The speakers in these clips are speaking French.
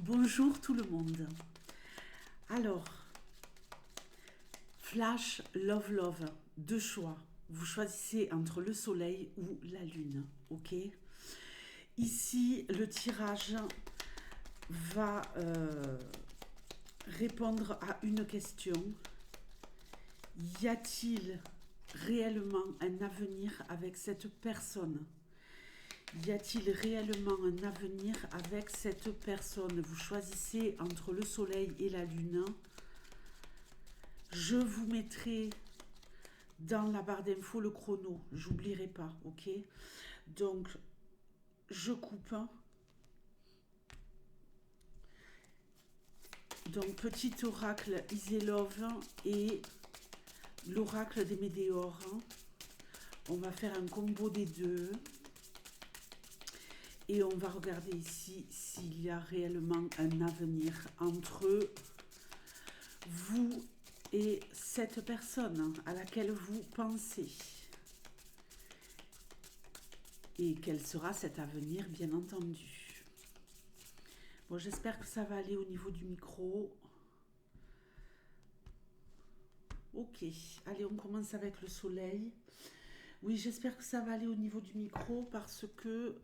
Bonjour tout le monde. Alors, Flash, Love, Love, deux choix. Vous choisissez entre le soleil ou la lune, ok? Ici, le tirage va répondre à une question. Y a-t-il réellement un avenir avec cette personne? Y a-t-il réellement un avenir avec cette personne? Vous choisissez entre le soleil et la lune. Je vous mettrai dans la barre d'infos le chrono, j'oublierai pas, ok? Donc, je coupe. Donc, petit oracle Iselove et l'oracle des météores. On va faire un combo des deux. Et on va regarder ici s'il y a réellement un avenir entre vous et cette personne à laquelle vous pensez. Et quel sera cet avenir, bien entendu. Bon, j'espère que ça va aller au niveau du micro. Ok, allez, on commence avec le soleil. Oui, j'espère que ça va aller au niveau du micro parce que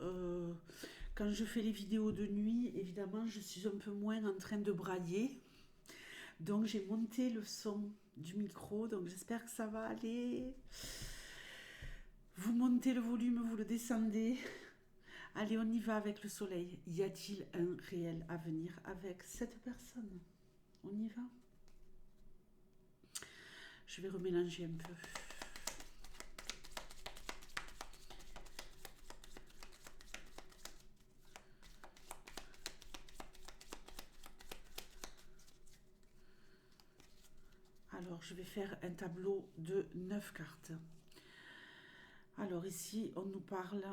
quand je fais les vidéos de nuit, évidemment, je suis un peu moins en train de brailler. Donc, j'ai monté le son du micro, donc j'espère que ça va aller. Vous montez le volume, vous le descendez. Allez, on y va avec le soleil. Y a-t-il un réel avenir avec cette personne? On y va? Je vais remélanger un peu. Alors, je vais faire un tableau de 9 cartes. Alors ici, on nous parle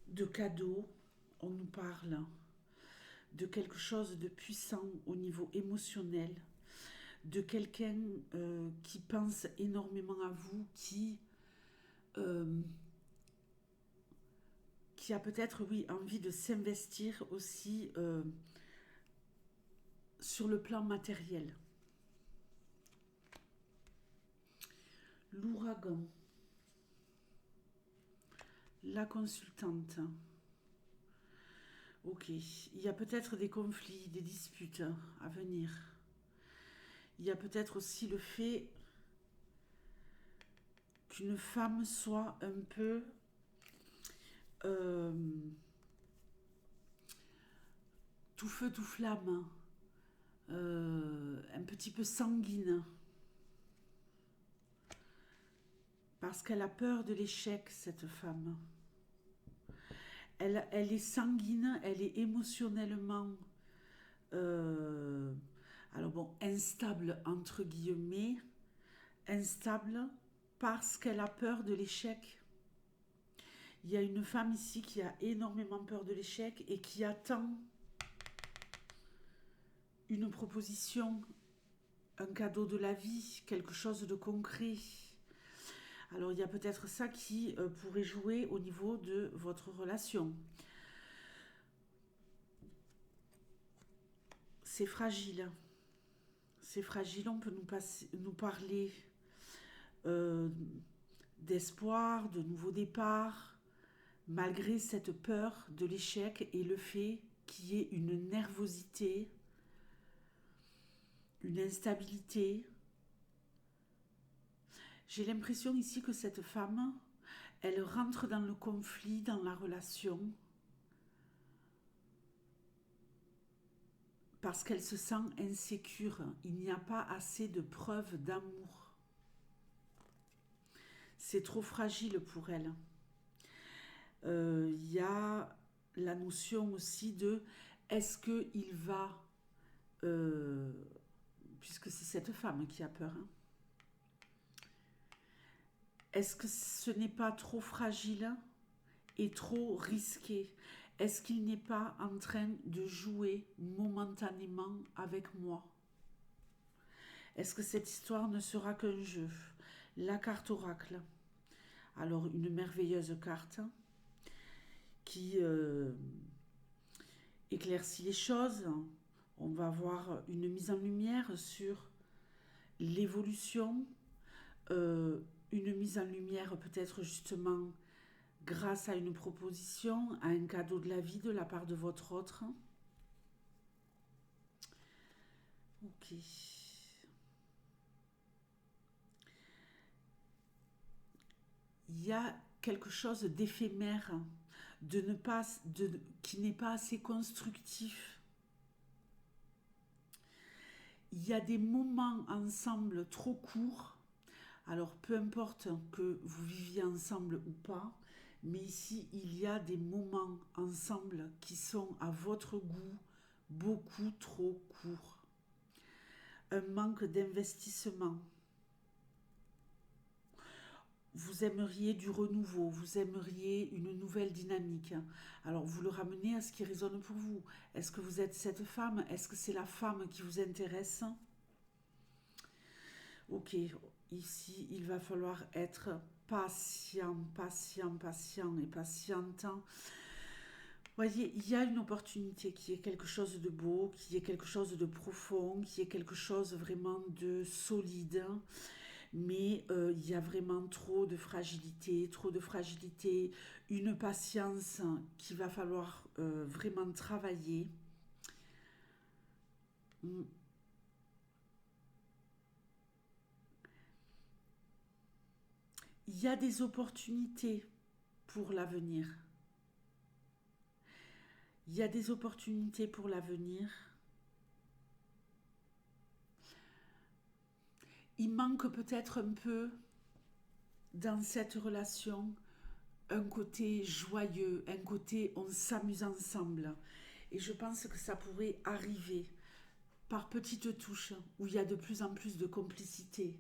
de cadeaux, on nous parle de quelque chose de puissant au niveau émotionnel, de quelqu'un qui pense énormément à vous, euh, qui a peut-être, oui, envie de s'investir aussi sur le plan matériel. L'ouragan, la consultante. Ok, il y a peut-être des conflits, des disputes à venir. Il y a peut-être aussi le fait qu'une femme soit un peu euh, tout feu, tout flamme, un petit peu sanguine, parce qu'elle a peur de l'échec, cette femme. Elle est sanguine, elle est émotionnellement, euh, alors bon, instable entre guillemets, instable parce qu'elle a peur de l'échec. Il y a une femme ici qui a énormément peur de l'échec et qui attend une proposition, un cadeau de la vie, quelque chose de concret. Alors il y a peut-être ça qui pourrait jouer au niveau de votre relation. C'est fragile. C'est fragile, on peut nous parler euh, d'espoir, de nouveau départ, malgré cette peur de l'échec et le fait qu'il y ait une nervosité, une instabilité. J'ai l'impression ici que cette femme, elle rentre dans le conflit, dans la relation, parce qu'elle se sent insécure. Il n'y a pas assez de preuves d'amour. C'est trop fragile pour elle. Il y a la notion aussi de est-ce qu'il va, puisque c'est cette femme qui a peur, hein, est-ce que ce n'est pas trop fragile et trop risqué? Est-ce qu'il n'est pas en train de jouer momentanément avec moi? Est-ce que cette histoire ne sera qu'un jeu? La carte oracle. Alors, une merveilleuse carte qui éclaircit les choses. On va avoir une mise en lumière sur l'évolution, une mise en lumière peut-être justement grâce à une proposition, à un cadeau de la vie de la part de votre autre. Ok. Il y a quelque chose d'éphémère, qui n'est pas assez constructif. Il y a des moments ensemble trop courts. Alors peu importe que vous viviez ensemble ou pas, mais ici il y a des moments ensemble qui sont à votre goût beaucoup trop courts. Un manque d'investissement. Vous aimeriez du renouveau, vous aimeriez une nouvelle dynamique. Alors vous le ramenez à ce qui résonne pour vous. Est-ce que vous êtes cette femme? Est-ce que c'est la femme qui vous intéresse? Ok, ici il va falloir être patient, patient, patient et patiente. Voyez, il y a une opportunité qui est quelque chose de beau, qui est quelque chose de profond, qui est quelque chose vraiment de solide. Mais il y a vraiment trop de fragilité, une patience qu'il va falloir vraiment travailler. Mm. Il y a des opportunités pour l'avenir. Il y a des opportunités pour l'avenir. Il manque peut-être un peu dans cette relation un côté joyeux, un côté on s'amuse ensemble. Et je pense que ça pourrait arriver par petites touches où il y a de plus en plus de complicité,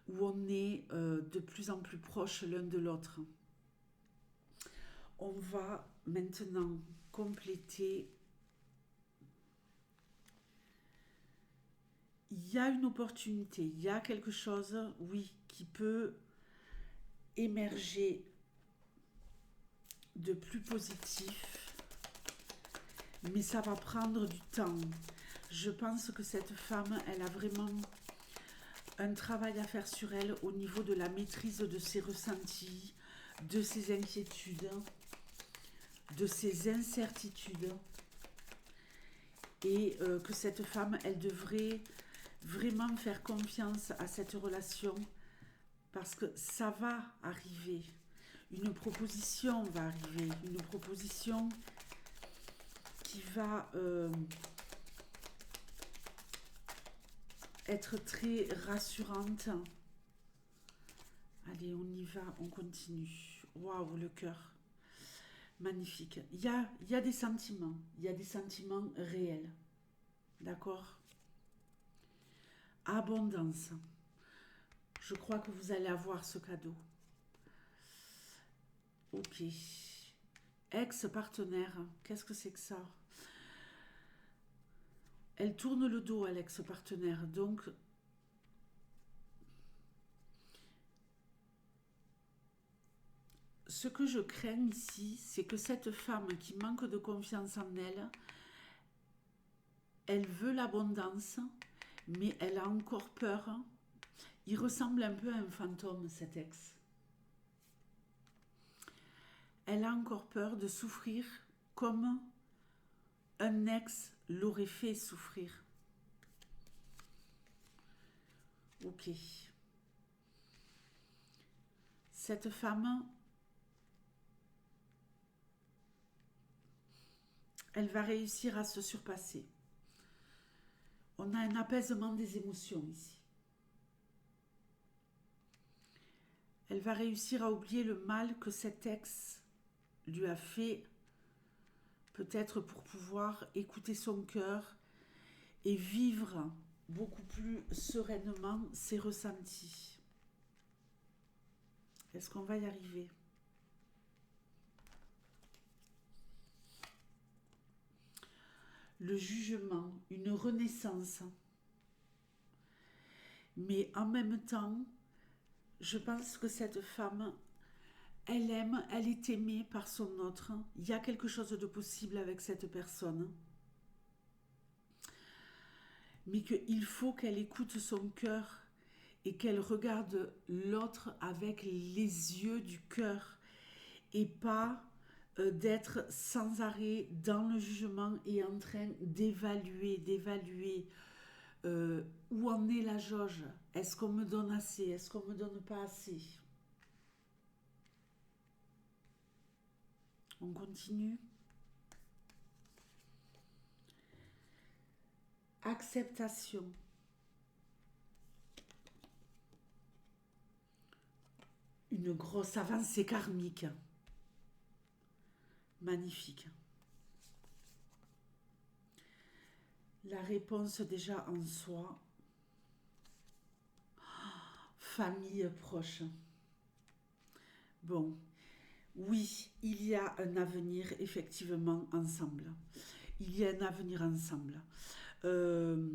où on est de plus en plus proches l'un de l'autre. On va maintenant compléter. Il y a une opportunité, il y a quelque chose, oui, qui peut émerger de plus positif, mais ça va prendre du temps. Je pense que cette femme, elle a vraiment un travail à faire sur elle au niveau de la maîtrise de ses ressentis, de ses inquiétudes, de ses incertitudes. Et que cette femme, elle devrait vraiment faire confiance à cette relation parce que ça va arriver. Une proposition va arriver, une proposition qui va être très rassurante. Allez, on y va, on continue. Waouh, le cœur. Magnifique. Il y a des sentiments. Il y a des sentiments réels. D'accord? Abondance. Je crois que vous allez avoir ce cadeau. Ok. Ex-partenaire. Qu'est-ce que c'est que ça? Elle tourne le dos à l'ex-partenaire. Donc, ce que je crains ici, c'est que cette femme qui manque de confiance en elle, elle veut l'abondance, mais elle a encore peur. Il ressemble un peu à un fantôme, cet ex. Elle a encore peur de souffrir comme un ex l'aurait fait souffrir. Ok. Cette femme, elle va réussir à se surpasser. On a un apaisement des émotions ici. Elle va réussir à oublier le mal que cet ex lui a fait, peut-être pour pouvoir écouter son cœur et vivre beaucoup plus sereinement ses ressentis. Est-ce qu'on va y arriver? Le jugement, une renaissance. Mais en même temps, je pense que cette femme, elle aime, elle est aimée par son autre. Il y a quelque chose de possible avec cette personne. mais qu'il faut qu'elle écoute son cœur et qu'elle regarde l'autre avec les yeux du cœur et pas d'être sans arrêt dans le jugement et en train d'évaluer où en est la jauge. Est-ce qu'on me donne assez? Est-ce qu'on me donne pas assez? On continue. Acceptation. Une grosse avancée karmique. Magnifique. La réponse déjà en soi. Famille proche. Bon, oui, il y a un avenir effectivement ensemble. Il y a un avenir ensemble. Euh,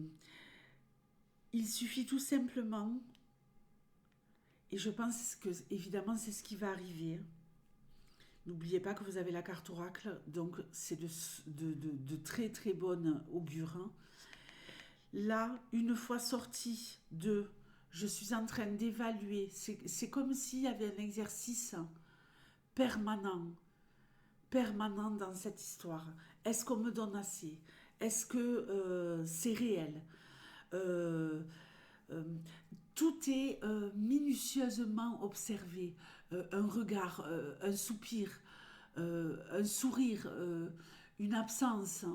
il suffit tout simplement, et je pense que évidemment c'est ce qui va arriver. N'oubliez pas que vous avez la carte oracle, donc c'est de très très bonne augure. Là, une fois sorti de je suis en train d'évaluer, c'est comme s'il y avait un exercice permanent, permanent dans cette histoire. Est-ce qu'on me donne assez? Est-ce que c'est réel? Euh, euh, Tout est minutieusement observé. Un regard, un soupir, un sourire, une absence,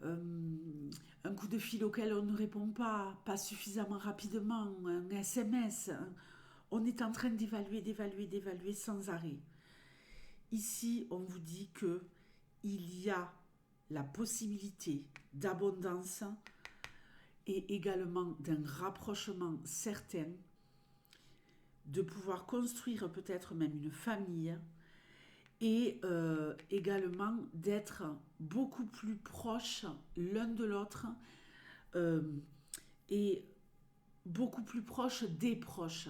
euh, un coup de fil auquel on ne répond pas suffisamment rapidement, un SMS. On est en train d'évaluer sans arrêt. Ici, on vous dit que il y a la possibilité d'abondance et également d'un rapprochement certain, de pouvoir construire peut-être même une famille et également d'être beaucoup plus proches l'un de l'autre euh, et beaucoup plus proches des proches.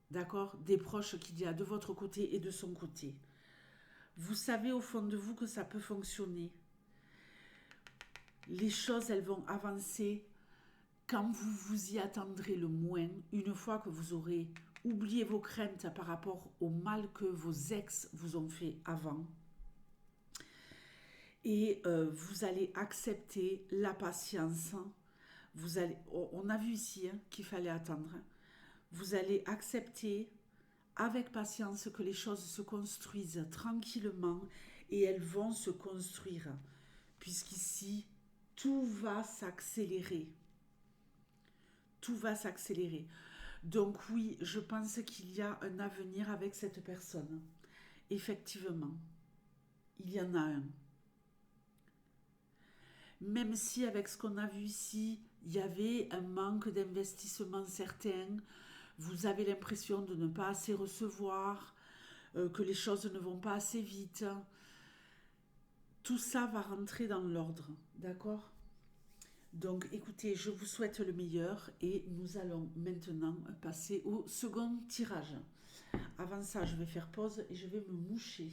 D'accord? Des proches qu'il y a de votre côté et de son côté. Vous savez au fond de vous que ça peut fonctionner. Les choses, elles vont avancer quand vous vous y attendrez le moins, une fois que vous aurez oublié vos craintes par rapport au mal que vos ex vous ont fait avant. Et vous allez accepter la patience. On a vu ici qu'il fallait attendre. Vous allez accepter avec patience que les choses se construisent tranquillement et elles vont se construire. Puisqu'ici, tout va s'accélérer. Tout va s'accélérer. Donc oui, je pense qu'il y a un avenir avec cette personne. Effectivement, il y en a un. Même si avec ce qu'on a vu ici, il y avait un manque d'investissement certain, vous avez l'impression de ne pas assez recevoir, que les choses ne vont pas assez vite. Tout ça va rentrer dans l'ordre, d'accord? Donc écoutez, je vous souhaite le meilleur et nous allons maintenant passer au second tirage. Avant ça, je vais faire pause et je vais me moucher.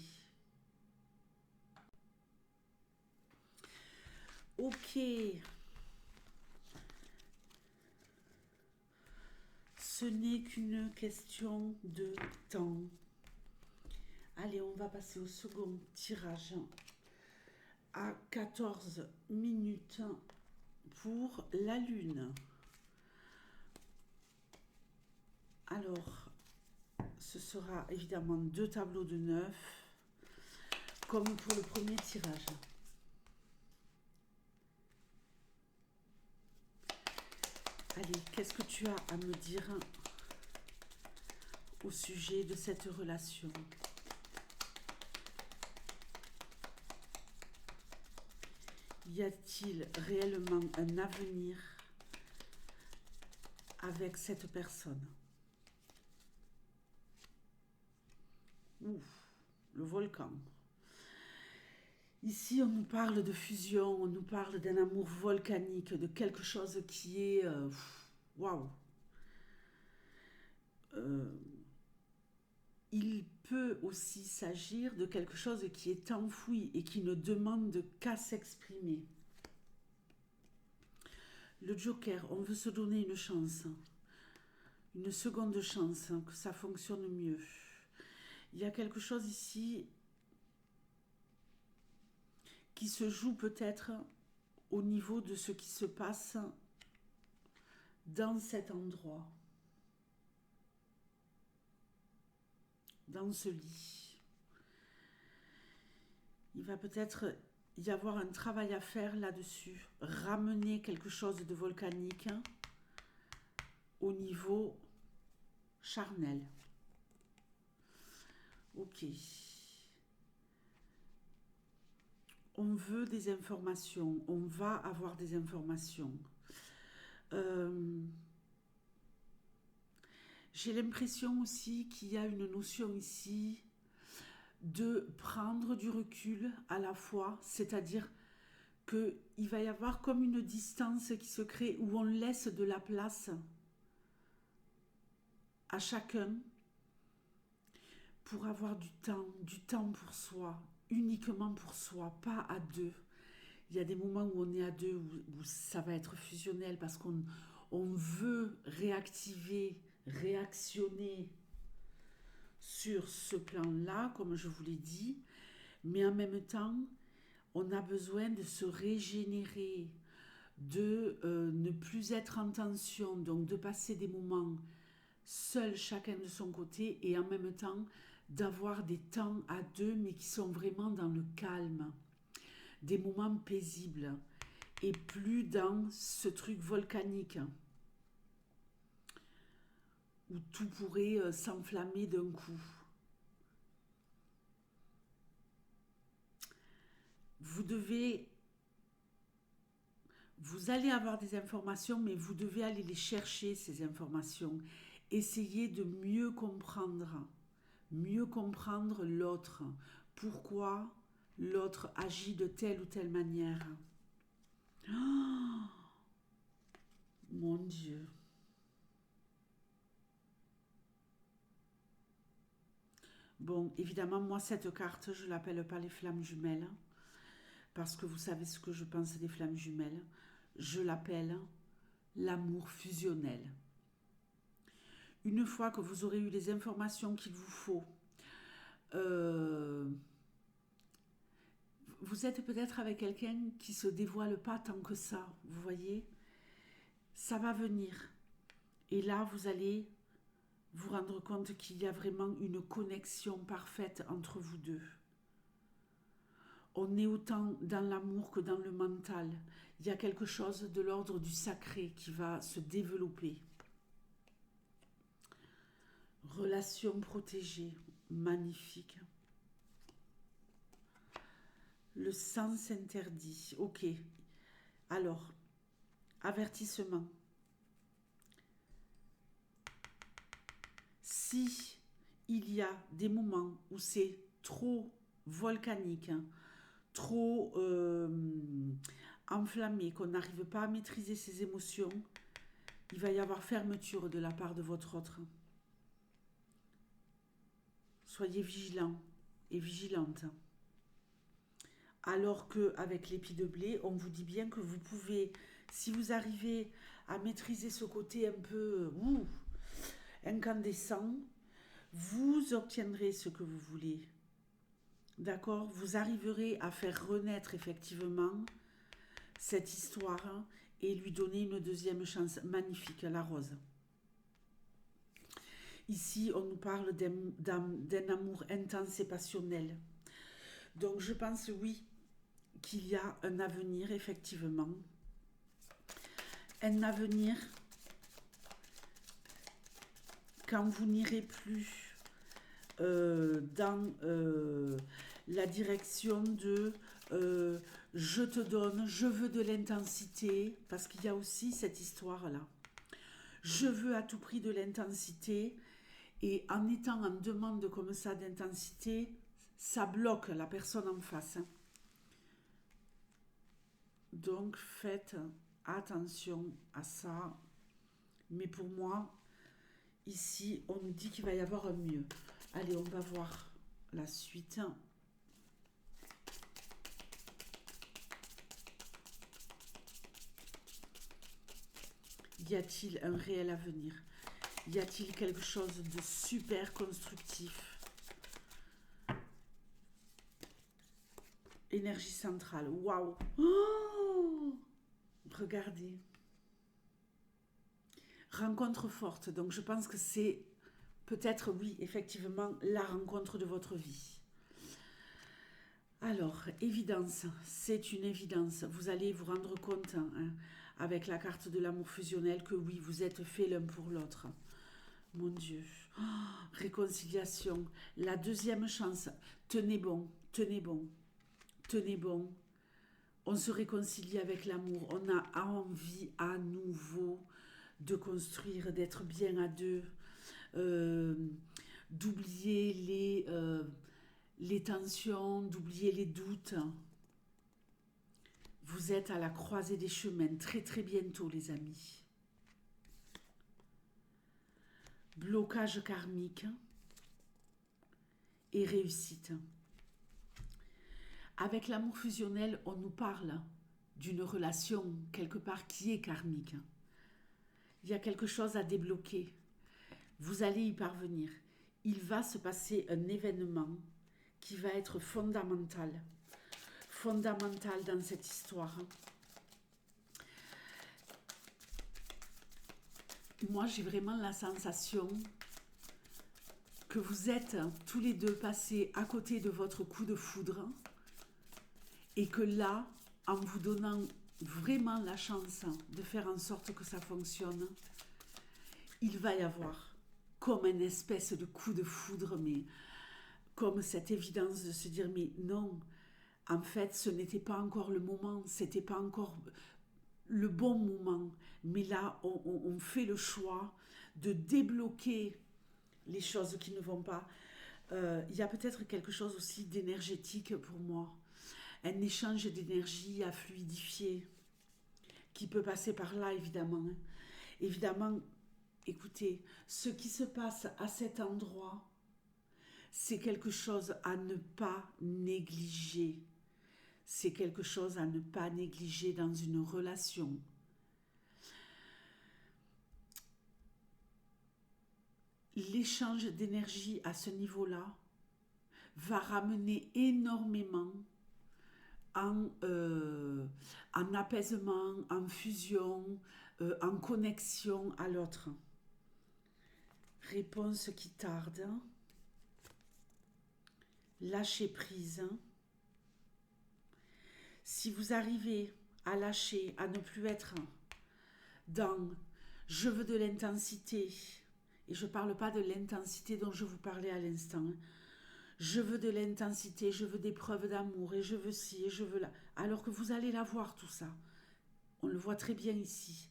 Ok. Ce n'est qu'une question de temps. Allez, on va passer au second tirage à 14 minutes pour la lune. Alors, ce sera évidemment 2 tableaux de 9, comme pour le premier tirage. Allez, qu'est-ce que tu as à me dire au sujet de cette relation? Y a-t-il réellement un avenir avec cette personne? Ouf, le volcan. Ici, on nous parle de fusion, on nous parle d'un amour volcanique, de quelque chose qui est... Waouh! Il peut aussi s'agir de quelque chose qui est enfoui et qui ne demande qu'à s'exprimer. Le Joker, on veut se donner une chance. Une seconde chance, que ça fonctionne mieux. Il y a quelque chose ici qui se joue peut-être au niveau de ce qui se passe dans cet endroit, dans ce lit. Il va peut-être y avoir un travail à faire là-dessus, ramener quelque chose de volcanique au niveau charnel. Ok. On veut des informations, on va avoir des informations. J'ai l'impression aussi qu'il y a une notion ici de prendre du recul à la fois, c'est-à-dire qu'il va y avoir comme une distance qui se crée où on laisse de la place à chacun pour avoir du temps pour soi, uniquement pour soi, pas à deux. Il y a des moments où on est à deux, où ça va être fusionnel parce qu'on veut réactionner sur ce plan-là, comme je vous l'ai dit, mais en même temps, on a besoin de se régénérer, de ne plus être en tension, donc de passer des moments seuls, chacun de son côté, et en même temps d'avoir des temps à deux, mais qui sont vraiment dans le calme, des moments paisibles, et plus dans ce truc volcanique, où tout pourrait s'enflammer d'un coup. Vous allez avoir des informations, mais vous devez aller les chercher, ces informations. Essayez de mieux comprendre l'autre. Pourquoi l'autre agit de telle ou telle manière. Oh, mon Dieu. Bon, évidemment, moi, cette carte, je ne l'appelle pas les flammes jumelles, parce que vous savez ce que je pense des flammes jumelles. Je l'appelle l'amour fusionnel. Une fois que vous aurez eu les informations qu'il vous faut, vous êtes peut-être avec quelqu'un qui ne se dévoile pas tant que ça, vous voyez. Ça va venir. Et là, vous allez vous rendre compte qu'il y a vraiment une connexion parfaite entre vous deux. On est autant dans l'amour que dans le mental. Il y a quelque chose de l'ordre du sacré qui va se développer. Relation protégée, magnifique. Le sens interdit, ok. Alors, avertissement. Si il y a des moments où c'est trop volcanique, trop enflammé, qu'on n'arrive pas à maîtriser ses émotions, il va y avoir fermeture de la part de votre autre. Soyez vigilants et vigilantes. Alors qu'avec l'épi de blé, on vous dit bien que vous pouvez, si vous arrivez à maîtriser ce côté un peu incandescent, vous obtiendrez ce que vous voulez. D'accord? Vous arriverez à faire renaître effectivement cette histoire et lui donner une deuxième chance. Magnifique, la rose. Ici, on nous parle d'un amour intense et passionnel. Donc, je pense, oui, qu'il y a un avenir, effectivement. Un avenir quand vous n'irez plus dans la direction de je te donne, je veux de l'intensité, parce qu'il y a aussi cette histoire-là. Je veux à tout prix de l'intensité, et en étant en demande comme ça d'intensité, ça bloque la personne en face. Donc faites attention à ça. Mais pour moi, ici, on nous dit qu'il va y avoir un mieux. Allez, on va voir la suite. Y a-t-il un réel avenir? Y a-t-il quelque chose de super constructif? Énergie centrale. Waouh! Oh, regardez. Rencontre forte. Donc je pense que c'est peut-être, oui, effectivement, la rencontre de votre vie. Alors, évidence, c'est une évidence. Vous allez vous rendre compte, hein, avec la carte de l'amour fusionnel, que oui, vous êtes faits l'un pour l'autre. Mon Dieu. Oh, réconciliation. La deuxième chance. Tenez bon, tenez bon, tenez bon. On se réconcilie avec l'amour. On a envie à nouveau de construire, d'être bien à deux, d'oublier les tensions, d'oublier les doutes. Vous êtes à la croisée des chemins très très bientôt, les amis. Blocage karmique et réussite. Avec l'amour fusionnel, on nous parle d'une relation quelque part qui est karmique. Il y a quelque chose à débloquer. Vous allez y parvenir. Il va se passer un événement qui va être fondamental. Fondamental dans cette histoire. Moi, j'ai vraiment la sensation que vous êtes tous les deux passés à côté de votre coup de foudre et que là, en vous donnant vraiment la chance de faire en sorte que ça fonctionne, il va y avoir comme une espèce de coup de foudre, mais comme cette évidence de se dire, mais non, en fait, ce n'était pas encore le moment, c'était pas encore le bon moment, mais là, on fait le choix de débloquer les choses qui ne vont pas. Il y a peut-être quelque chose aussi d'énergétique pour moi, un échange d'énergie à fluidifier, qui peut passer par là, évidemment. Évidemment, écoutez, ce qui se passe à cet endroit, c'est quelque chose à ne pas négliger. C'est quelque chose à ne pas négliger dans une relation. L'échange d'énergie à ce niveau-là va ramener énormément en apaisement, en fusion, en connexion à l'autre. Réponse qui tarde. Lâcher prise. Si vous arrivez à lâcher, à ne plus être dans « je veux de l'intensité », et je ne parle pas de l'intensité dont je vous parlais à l'instant, je veux de l'intensité, je veux des preuves d'amour, et je veux ci, et je veux là, alors que vous allez l'avoir tout ça. On le voit très bien ici.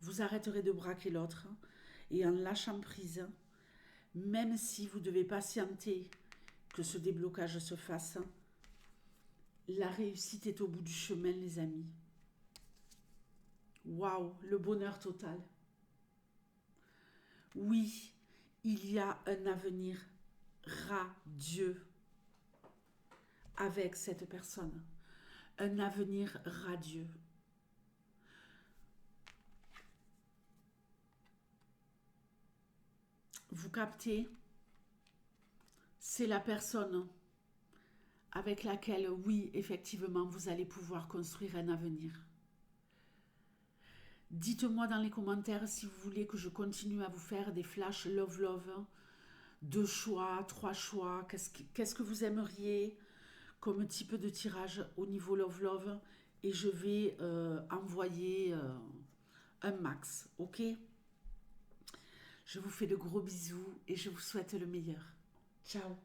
Vous arrêterez de braquer l'autre, et en lâchant prise, même si vous devez patienter que ce déblocage se fasse, la réussite est au bout du chemin, les amis. Waouh, le bonheur total. Oui, il y a un avenir radieux avec cette personne. Un avenir radieux. Vous captez? C'est la personne avec laquelle, oui, effectivement, vous allez pouvoir construire un avenir. Dites-moi dans les commentaires si vous voulez que je continue à vous faire des flashs love, 2 choix, 3 choix, qu'est-ce que vous aimeriez comme type de tirage au niveau love, et je vais envoyer un max, ok? Je vous fais de gros bisous et je vous souhaite le meilleur. Ciao!